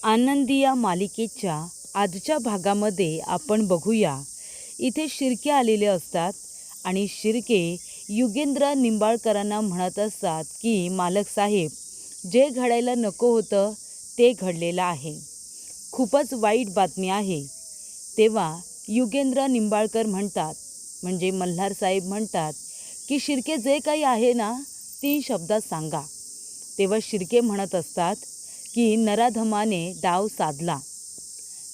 आनंदी या मालिकेच्या आजच्या भागामध्ये आपण बघूया, इथे शिर्के आलेले असतात आणि शिर्के युगेंद्र निंबाळकरांना म्हणत असतात की मालक साहेब, जे घडायला नको होतं ते घडलेलं आहे, खूपच वाईट बातमी आहे. तेव्हा युगेंद्र निंबाळकर म्हणतात, म्हणजे मल्हार साहेब म्हणतात की शिर्के जे काही आहे ना 3 शब्दात सांगा. तेव्हा शिर्के म्हणत असतात की नराधमाने डाव साधला.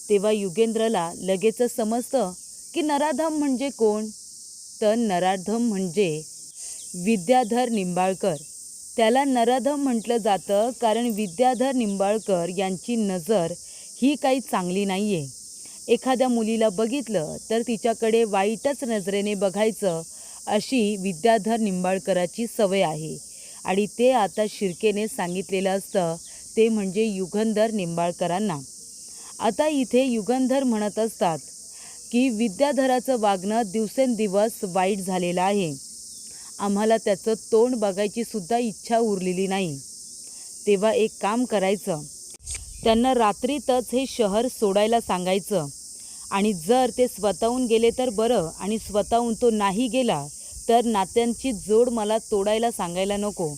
तेव्हा युगेंद्रला लगेचच समजतं की नराधम म्हणजे कोण, तर नराधम म्हणजे विद्याधर निंबाळकर. त्याला नराधम म्हटलं जातं कारण विद्याधर निंबाळकर यांची नजर ही काही चांगली नाही आहे. एखाद्या मुलीला बघितलं तर तिच्याकडे वाईटच नजरेने बघायचं, अशी विद्याधर निंबाळकराची सवय आहे. आणि ते आता शिर्केने सांगितलेलं असतं, ते म्हणजे युगंधर निंबाळकरांना. आता इथे युगंधर म्हणत असतात की विद्याधराचं वागणं दिवसेंदिवस वाईट झालेलं आहे. आम्हाला त्याचं तोंड बघायची सुद्धा इच्छा उरलेली नाही. तेव्हा एक काम करायचं, त्यांना रात्रीतच हे शहर सोडायला सांगायचं. आणि जर ते स्वतःहून गेले तर बरं, आणि स्वतःहून तो नाही गेला तर नात्यांची जोड मला तोडायला सांगायला नको.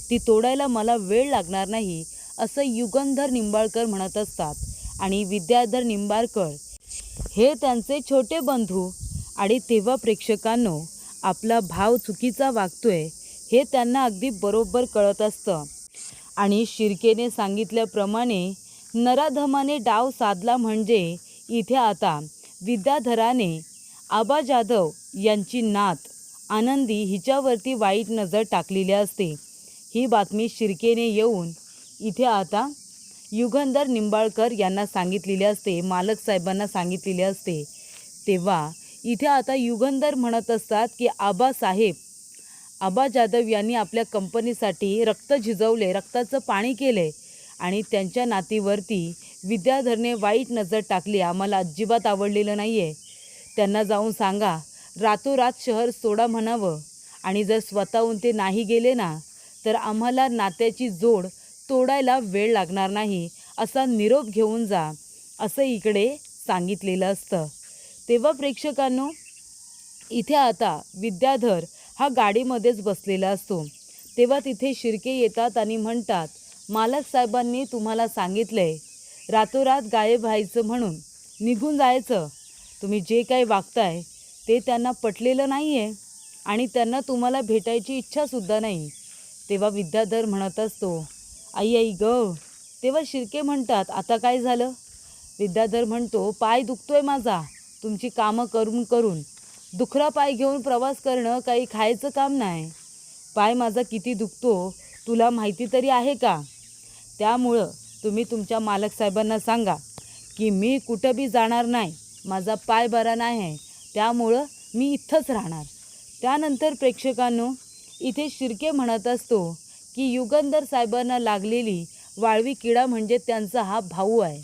ती तोडायला मला वेळ लागणार नाही, असं युगंधर निंबाळकर म्हणत असतात. आणि विद्याधर निंबाळकर हे त्यांचे छोटे बंधू. आणि तेव्हा प्रेक्षकांनो, आपला भाव चुकीचा वागतोय हे त्यांना अगदी बरोबर कळत असतं. आणि शिर्केने सांगितल्याप्रमाणे नराधमाने डाव साधला, म्हणजे इथे आता विद्याधराने आबा जाधव यांची नात आनंदी हिच्यावरती वाईट नजर टाकलेली असते. ही बातमी शिर्केने येऊन इथे आता युगंधर निंबाळकर यांना सांगितलेली असते, मालक साहेबांना सांगितलेली असते. तेव्हा इथे आता युगंधर म्हणत असतात की आबासाहेब, आबा जाधव यांनी आपल्या कंपनीसाठी रक्त झिजवले, रक्ताचं पाणी केले आणि त्यांच्या नातीवरती विद्याधरने वाईट नजर टाकली. आम्हाला अजिबात आवडलेलं नाही आहे. त्यांना जाऊन सांगा रातोरात शहर सोडा म्हणावं. आणि जर स्वतःहून ते नाही गेले ना, तर आम्हाला नात्याची जोड तोडायला वेळ लागणार नाही, असा निरोप घेऊन जा, असं इकडे सांगितलेलं असतं. तेव्हा प्रेक्षकांनो, इथे आता विद्याधर हा गाडीमध्येच बसलेला असतो. तेव्हा तिथे शिर्के येतात आणि म्हणतात, मालक साहेबांनी तुम्हाला सांगितलंय रातोरात गायब व्हायचं, म्हणून निघून जायचं. तुम्ही जे काही वागताय ते त्यांना पटलेलं नाही आहे आणि त्यांना तुम्हाला भेटायची इच्छासुद्धा नाही. तेव्हा विद्याधर म्हणत असतो, आई आई ग. तेव्हा शिर्के म्हणतात, आता काय झालं? विद्याधर म्हणतो, पाय दुखतोय माझा, तुमची कामं करून करून. दुखरा पाय घेऊन प्रवास करणं काही खायचं काम नाही. पाय माझा किती दुखतो तुला माहिती तरी आहे का? त्यामुळं तुम्ही तुमच्या मालक साहेबांना सांगा की मी कुठं बी जाणार नाही, माझा पाय बरा नाही आहे, त्यामुळं मी इथंच राहणार. त्यानंतर प्रेक्षकांनो, इथे शिर्के म्हणत असतो की युगंधर साहेबांना लागलेली वाळवी किडा म्हणजे त्यांचा हा भाऊ आहे.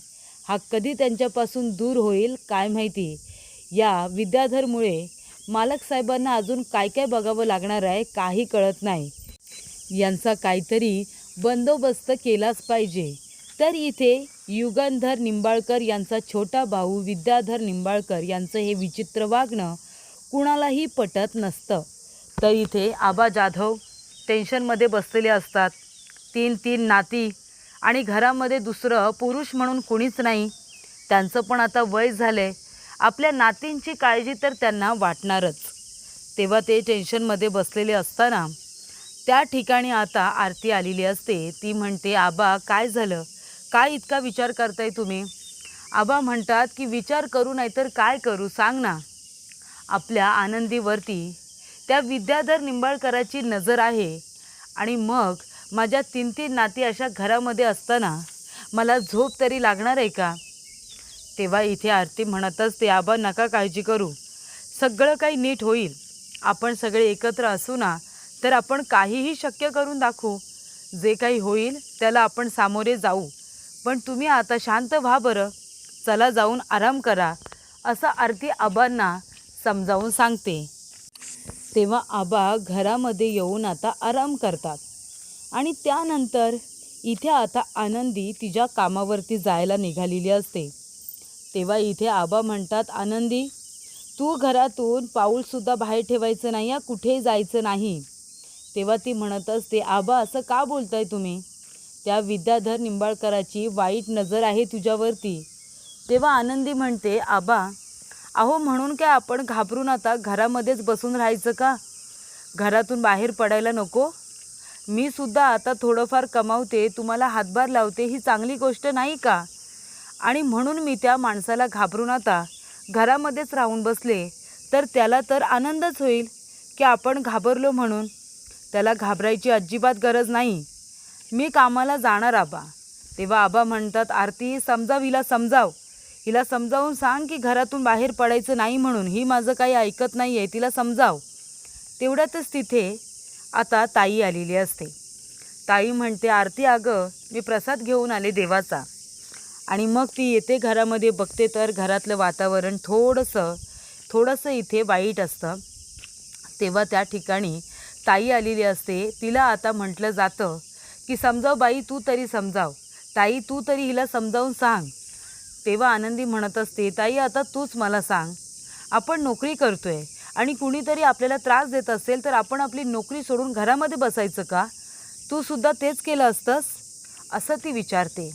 हा कधी त्यांच्यापासून दूर होईल काय माहिती. या विद्याधरमुळे मालक साहेबांना अजून काय काय बघावं लागणार आहे काही कळत नाही. यांचा काहीतरी बंदोबस्त केलाच पाहिजे. तर इथे युगंधर निंबाळकर यांचा छोटा भाऊ विद्याधर निंबाळकर यांचं हे विचित्र वागणं कुणालाही पटत नसतं. तर इथे आबा जाधव टेन्शनमध्ये बसलेले असतात. 3 नाती आणि घरामध्ये दुसरं पुरुष म्हणून कुणीच नाही. त्यांचं पण आता वय झालं आहे, आपल्या नातींची काळजी तर त्यांना वाटणारच. तेव्हा ते टेन्शनमध्ये बसलेले असताना त्या ठिकाणी आता आरती आलेली असते. ती म्हणते, आबा काय झालं, काय इतका विचार करताय तुम्ही? आबा म्हणतात की विचार करू नाही तर काय करू सांग ना. आपल्या आनंदीवरती त्या विद्याधर निंबाळकराची नजर आहे आणि मग माझ्या 3 नाती अशा घरामध्ये असताना मला झोप तरी लागणार आहे का? तेव्हा इथे आरती म्हणत असते, आबा नका काळजी करू, सगळं काही नीट होईल. आपण सगळे एकत्र असू ना, तर आपण काहीही शक्य करून दाखवू. जे काही होईल त्याला आपण सामोरे जाऊ. पण तुम्ही आता शांत व्हा बरं, चला जाऊन आराम करा, असं आरती आबांना समजावून सांगते. तेव्हा आबा घरामध्ये येऊन आता आराम करतात. आणि त्यानंतर इथे आता आनंदी तिच्या कामावरती जायला निघालेली असते. तेव्हा इथे आबा म्हणतात, आनंदी तू घरातून पाऊलसुद्धा बाहेर ठेवायचं नाही, कुठेही जायचं नाही. तेव्हा ती म्हणत असते, आबा असं का बोलताय तुम्ही? त्या विद्याधर निंबाळकराची वाईट नजर आहे तुझ्यावरती. तेव्हा आनंदी म्हणते, आबा अहो म्हणून काय आपण घाबरून आता घरामध्येच बसून राहायचं का? घरातून बाहेर पडायला नको? मी सुद्धा आता थोडंफार कमावते, तुम्हाला हातभार लावते, ही चांगली गोष्ट नाही का? आणि म्हणून मी त्या माणसाला घाबरून आता घरामध्येच राहून बसले तर त्याला तर आनंदच होईल की आपण घाबरलो म्हणून. त्याला घाबरायची अजिबात गरज नाही. मी कामाला जाणार आबा. तेव्हा आबा म्हणतात, आरती समजाव हिला, हिला समजावून सांग की घरातून बाहेर पडायचं नाही म्हणून. ही माझं काही ऐकत नाही आहे, तिला समजाव. तेवढ्यातच तिथे आता ताई आलेली असते. ताई म्हणते, आरती अगं मी प्रसाद घेऊन आले देवाचा. आणि मग ती येते घरामध्ये, बघते तर घरातलं वातावरण थोडंसं इथे वाईट असतं. तेव्हा त्या ठिकाणी ताई आलेली असते. तिला आता म्हटलं जातं की समजाव बाई, तू तरी समजाव. ताई तू तरी हिला समजावून सांग. तेव्हा आनंदी म्हणत असते, ताई आता तूच मला सांग. आपण नोकरी करतोय आणि कुणीतरी आपल्याला त्रास देत असेल तर आपण आपली नोकरी सोडून घरामध्ये बसायचं का? तू सुद्धा तेच केलं असतंस? असं ती विचारते.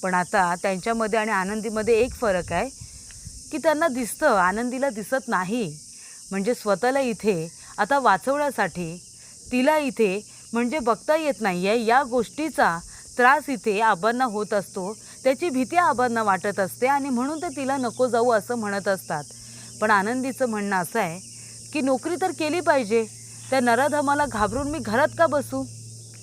पण आता त्यांच्यामध्ये आणि आनंदीमध्ये एक फरक आहे की त्यांना दिसतं, आनंदीला दिसत नाही. म्हणजे स्वतःला इथे आता वाचवण्यासाठी तिला इथे म्हणजे बघता येत नाही आहे. या गोष्टीचा त्रास इथे आबांना होत असतो, त्याची भीती आबांना वाटत असते आणि म्हणून ते तिला नको जाऊ असं म्हणत असतात. पण आनंदीचं म्हणणं असं आहे की नोकरी तर केली पाहिजे, त्या नराधमाला घाबरून मी घरात का बसू?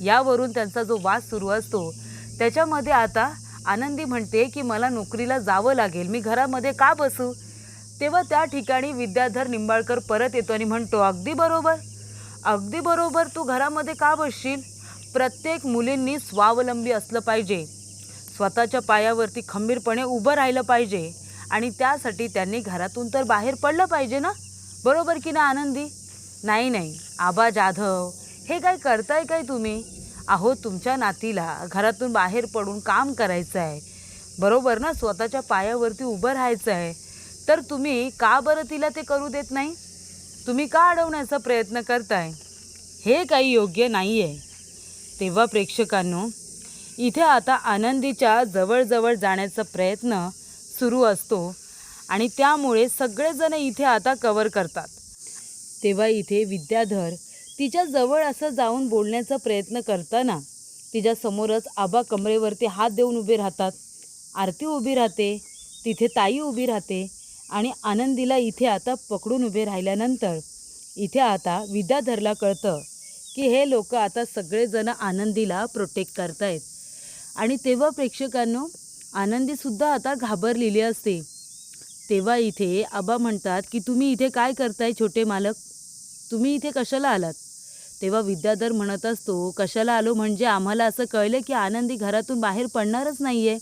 यावरून त्यांचा जो वाद सुरू असतो त्याच्यामध्ये आता आनंदी म्हणते की मला नोकरीला जावं लागेल, मी घरामध्ये का बसू? तेव्हा त्या ठिकाणी विद्याधर निंबाळकर परत येतो आणि म्हणतो, अगदी बरोबर, तू घरामध्ये का बसशील? प्रत्येक मुलींनी स्वावलंबी असलं पाहिजे, स्वतःच्या पायावरती खंबीरपणे उभं राहिलं पाहिजे आणि त्यासाठी त्यांनी घरातून तर बाहेर पडलं पाहिजे ना, बरोबर की ना आनंदी? नाही आबा जाधव, हे काय करताय काय तुम्ही? अहो तुमच्या नातीला घरातून बाहेर पडून काम करायचं आहे, बरोबर ना, स्वतःच्या पायावरती उभं राहायचं आहे, तर तुम्ही का बरं तिला ते करू देत नाही? तुम्ही का अडवण्याचा प्रयत्न करताय? हे काही योग्य नाही आहे. तेव्हा प्रेक्षकांनो, इथे आता आनंदीच्या जवळ जाण्याचा प्रयत्न सुरू असतो आणि त्यामुळे सगळेजण इथे आता कवर करतात. तेव्हा इथे विद्याधर तिच्या जवळ असं जाऊन बोलण्याचा प्रयत्न करताना तिच्या समोरच आबा कमरेवरती हात देऊन उभे राहतात. आरती उभी राहते, तिथे ताई उभी राहते आणि आनंदीला इथे आता पकडून उभे राहिल्यानंतर इथे आता विद्याधरला कळतं की हे लोक आता सगळेजण आनंदीला प्रोटेक्ट करतायत. आणि तेव्हा प्रेक्षकांनो, आनंदीसुद्धा आता घाबरलेली असते. तेव्हा इथे आबा म्हणतात की तुम्ही इथे काय करताय छोटे मालक? तुम्ही इथे कशाला आलात? तेव्हा विद्याधर म्हणत असतो, कशाला आलो म्हणजे आम्हाला असं कळलं की आनंदी घरातून बाहेर पडणारच नाही आहे.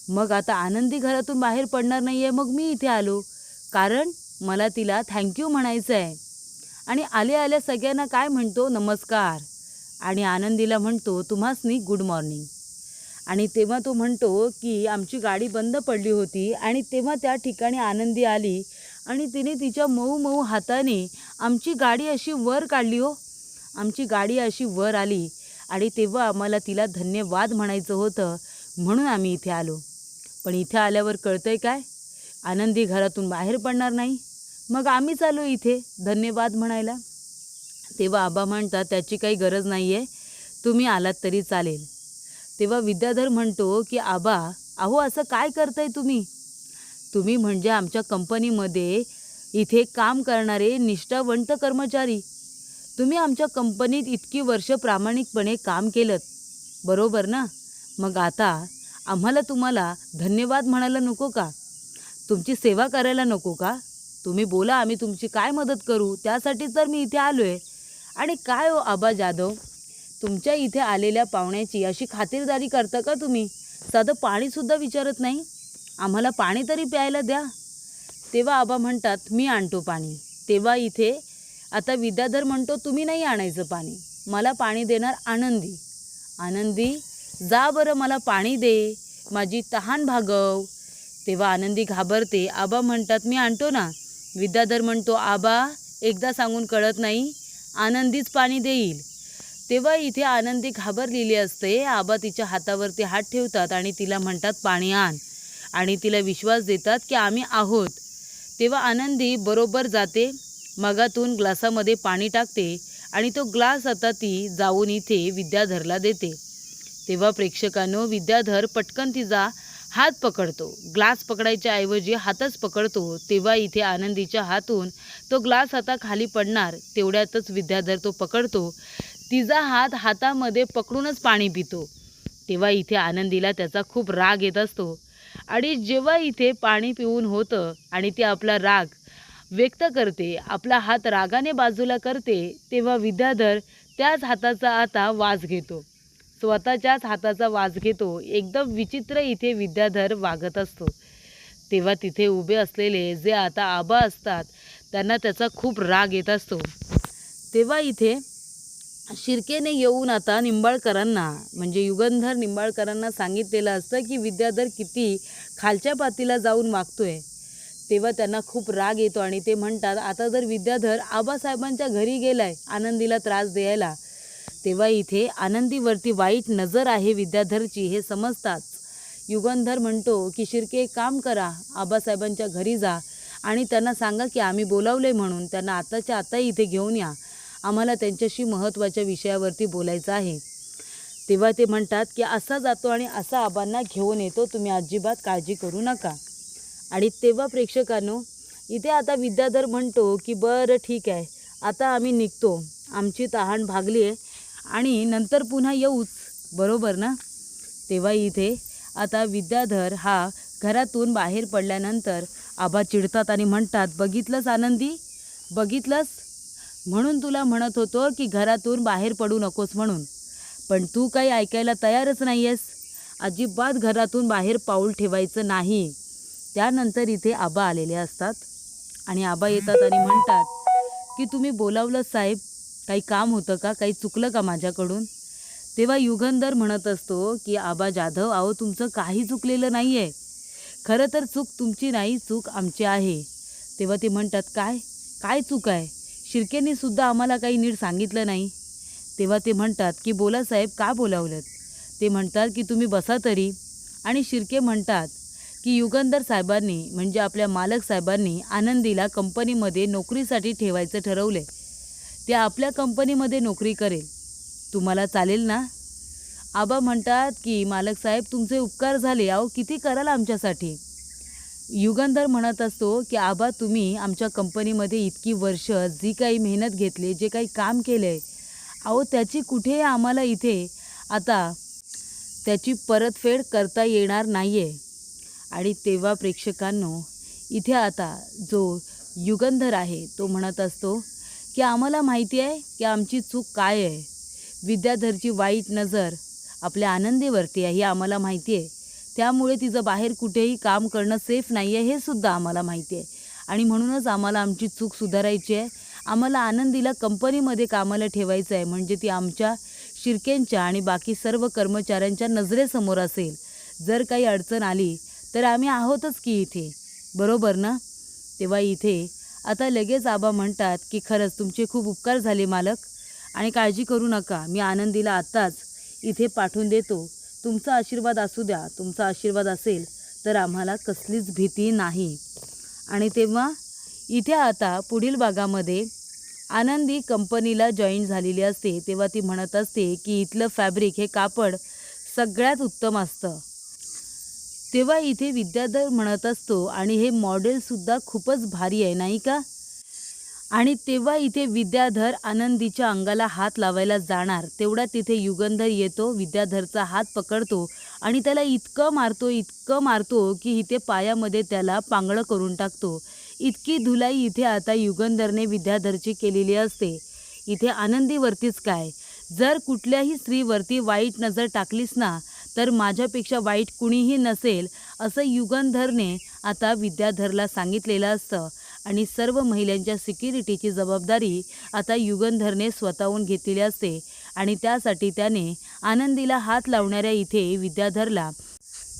मग आता आनंदी घरातून बाहेर पडणार नाही आहे, मग मी इथे आलो कारण मला तिला थँक्यू म्हणायचं आहे. आणि आल्या सगळ्यांना काय म्हणतो, नमस्कार. आणि आनंदीला म्हणतो, तुम्हासनी गुड मॉर्निंग. आणि तेव्हा तो म्हणतो की आमची गाडी बंद पडली होती आणि तेव्हा त्या ठिकाणी आनंदी आली आणि तिने तिच्या मऊ हाताने आमची गाडी अशी वर काढली हो. आमची गाडी अशी वर आली आणि तेव्हा आम्हाला तिला धन्यवाद म्हणायचं होतं, म्हणून आम्ही इथे आलो. पण इथे आल्यावर कळतंय काय, आनंदी घरातून बाहेर पडणार नाही, मग आम्हीच आलो इथे धन्यवाद म्हणायला. तेव्हा आबा म्हणतात, त्याची काही गरज नाही आहे, तुम्ही आलात तरी चालेल. तेव्हा विद्याधर म्हणतो की आबा अहो असं काय करताय तुम्ही म्हणजे आमच्या कंपनीमध्ये इथे काम करणारे निष्ठावंत कर्मचारी. तुम्ही आमच्या कंपनीत इतकी वर्ष प्रामाणिकपणे काम केलं, बरोबर ना? मग आता आम्हाला तुम्हाला धन्यवाद म्हणायला नको का? तुमची सेवा करायला नको का? तुम्ही बोला, आम्ही तुमची काय मदत करू, त्यासाठीच तर मी इथे आलो आहे. आणि काय हो आबा जाधव, तुमच्या इथे आलेल्या पाहुण्याची अशी खातिरदारी करता का तुम्ही? साधं पाणीसुद्धा विचारत नाही, आम्हाला पाणी तरी प्यायला द्या. तेव्हा आबा म्हणतात, मी आणतो पाणी. तेव्हा इथे आता विद्याधर म्हणतो, तुम्ही नाही आणायचं पाणी, मला पाणी देणार आनंदी. जा बरं मला पाणी दे, माझी तहान भागव. तेव्हा आनंदी घाबरते. आबा म्हणतात मी आणतो ना. विद्याधर म्हणतो आबा एकदा सांगून कळत नाही, आनंदीच पाणी देईल. तेव्हा इथे आनंदी घाबरलेली असते. आबा तिच्या हातावरती हात ठेवतात आणि तिला म्हणतात पाणी आण आणि तिला विश्वास देतात की आम्ही आहोत. तेव्हा आनंदी बरोबर जाते, मगातून ग्लासामध्ये पाणी टाकते आणि तो ग्लास आता ती जाऊन इथे विद्याधरला देते. तेव्हा प्रेक्षकांनो विद्याधर पटकन तिचा हात पकडतो. ग्लास पकडायच्या ऐवजी हातच पकडतो. तेव्हा इथे आनंदीच्या हातून तो ग्लास आता खाली पडणार, तेवढ्यातच विद्याधर तो पकडतो. तिचा हात हातामध्ये पकडूनच पाणी पितो. तेव्हा इथे आनंदीला त्याचा खूप राग येत असतो आणि जेव्हा इथे पाणी पिऊन होतं आणि ती आपला राग व्यक्त करते, आपला हात रागाने बाजूला करते, तेव्हा विद्याधर त्याच हाताचा आता वास घेतो. स्वतःच्याच हाताचा वास घेतो. एकदम विचित्र इथे विद्याधर वागत असतो. तेव्हा तिथे उभे असलेले जे आता आबा असतात त्यांना त्याचा खूप राग येत असतो. तेव्हा इथे शिर्केने येऊन आता निंबाळकरांना म्हणजे युगंधर निंबाळकरांना सांगितलेलं असतं की विद्याधर किती खालच्या पातीला जाऊन वागतोय. तेव्हा त्यांना खूप राग येतो आणि ते म्हणतात आता जर विद्याधर आबासाहेबांच्या घरी गेलाय आनंदीला त्रास द्यायला. तेव्हा इथे आनंदीवरती वाईट नजर आहे विद्याधरची हे समजतात. युगंधर म्हणतो की शिर्के एक काम करा, आबासाहेबांच्या घरी जा आणि त्यांना सांगा की आम्ही बोलावले म्हणून. त्यांना आताच्या आता इथे घेऊन या, आम्हाला त्यांच्याशी महत्त्वाच्या विषयावरती बोलायचं आहे. तेव्हा ते म्हणतात की असा जातो आणि असा आबांना घेऊन येतो, तुम्ही अजिबात काळजी करू नका. आणि तेव्हा प्रेक्षकांनो इथे आता विद्याधर म्हणतो की बरं ठीक आहे, आता आम्ही निघतो, आमची तहान भागली आहे आणि नंतर पुन्हा येऊच, बरोबर ना. तेव्हा इथे आता विद्याधर हा घरातून बाहेर पडल्यानंतर आबा चिडतात आणि म्हणतात बघितलंस आनंदी, बघितलंस, म्हणून तुला म्हणत होतो की घरातून बाहेर पडू नकोस म्हणून, पण तू काही ऐकायला तयारच नाही आहेस. अजिबात घरातून बाहेर पाऊल ठेवायचं नाही. त्यानंतर इथे आबा आलेले असतात आणि आबा येतात आणि म्हणतात की तुम्ही बोलावलं साहेब, काही काम होतं का, काही चुकलं का माझ्याकडून. तेव्हा युगंधर म्हणत असतो की आबा जाधव, अहो तुमचं काही चुकलेलं नाही आहे, खरं तर चूक तुमची नाही, चूक आमची आहे. तेव्हा ते म्हणतात काय काय चूक आहे, शिर्केने सुद्धा आम्हाला काही नीट सांगितलं नाही. तेव्हा ते म्हणतात की बोला साहेब, का बोलावलं. ते म्हणतात की तुम्ही बसा तरी. आणि शिर्के म्हणतात की युगंधर साहेबांनी म्हणजे आपल्या मालक साहेबांनी आनंदीला कंपनीमध्ये नोकरीसाठी ठेवायचं ठरवले. ते आपल्या कंपनीमध्ये नोकरी करेल, तुम्हाला चालेल ना. आबा म्हणतात की मालक साहेब तुमचे उपकार झाले, अहो किती कराल आमच्यासाठी. युगंधर म्हणत असतो की आबा तुम्ही आमच्या कंपनीमध्ये इतकी वर्ष जी काही मेहनत घेतली, जे काही काम केलं आहे, अहो त्याची कुठे आम्हाला इथे आता त्याची परतफेड करता येणार नाही आहे. आणि तेव्हा प्रेक्षकांनो इथे आता जो युगंधर आहे तो म्हणत असतो की आम्हाला माहिती आहे की आमची चूक काय आहे. विद्याधरची वाईट नजर आपल्या आनंदीवरती आहे हे आम्हाला माहिती आहे, त्यामुळे तिचं बाहेर कुठेही काम करणं सेफ नाही आहे हे सुद्धा आम्हाला माहिती आहे. आणि म्हणूनच आम्हाला आमची चूक सुधारायची आहे. आम्हाला आनंदीला कंपनीमध्ये कामाला ठेवायचं आहे, म्हणजे ती आमच्या शिर्केंच्या आणि बाकी सर्व कर्मचाऱ्यांच्या नजरेसमोर असेल. जर काही अडचण आली तर आम्ही आहोतच की इथे, बरोबर ना. तेव्हा इथे आता लगेच आबा म्हणतात की खरंच तुमचे खूप उपकार झाले मालक, आणि काळजी करू नका, मी आनंदीला आत्ताच इथे पाठवून देतो. तुमचा आशीर्वाद असू द्या, तुमचा आशीर्वाद असेल तर आम्हाला कसलीच भीती नाही. आणि तेव्हा इथे आता पुढील भागामध्ये आनंदी कंपनीला जॉईन झालेली असते. तेव्हा ती म्हणत असते की इथलं फॅब्रिक हे कापड सगळ्यात उत्तम असतं. तेव्हा इथे विद्याधर म्हणत असतो आणि हे मॉडेलसुद्धा खूपच भारी आहे नाही का. आणि तेव्हा इथे विद्याधर आनंदीच्या अंगाला हात लावायला जाणार, तेवढा तिथे युगंधर येतो, विद्याधरचा हात पकडतो आणि त्याला इतकं मारतो की इथे पायामध्ये त्याला पांगळं करून टाकतो. इतकी धुलाई इथे आता युगंधरने विद्याधरची केलेली असते. इथे आनंदीवरतीच काय, जर कुठल्याही स्त्रीवरती वाईट नजर टाकलीस ना तर माझ्यापेक्षा वाईट कुणीही नसेल, असं युगंधरने आता विद्याधरला सांगितलेलं असतं. आणि सर्व महिलांच्या सिक्युरिटीची जबाबदारी आता युगंधरने स्वतःहून घेतलेली असते. आणि त्यासाठी त्याने आनंदीला हात लावणाऱ्या इथे विद्याधरला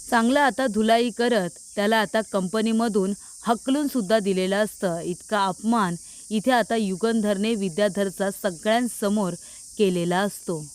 चांगलं आता धुलाई करत त्याला आता कंपनीमधून हकलून सुद्धा दिलेलं असतं. इतका अपमान इथे आता युगंधरने विद्याधरचा सगळ्यांसमोर केलेला असतो.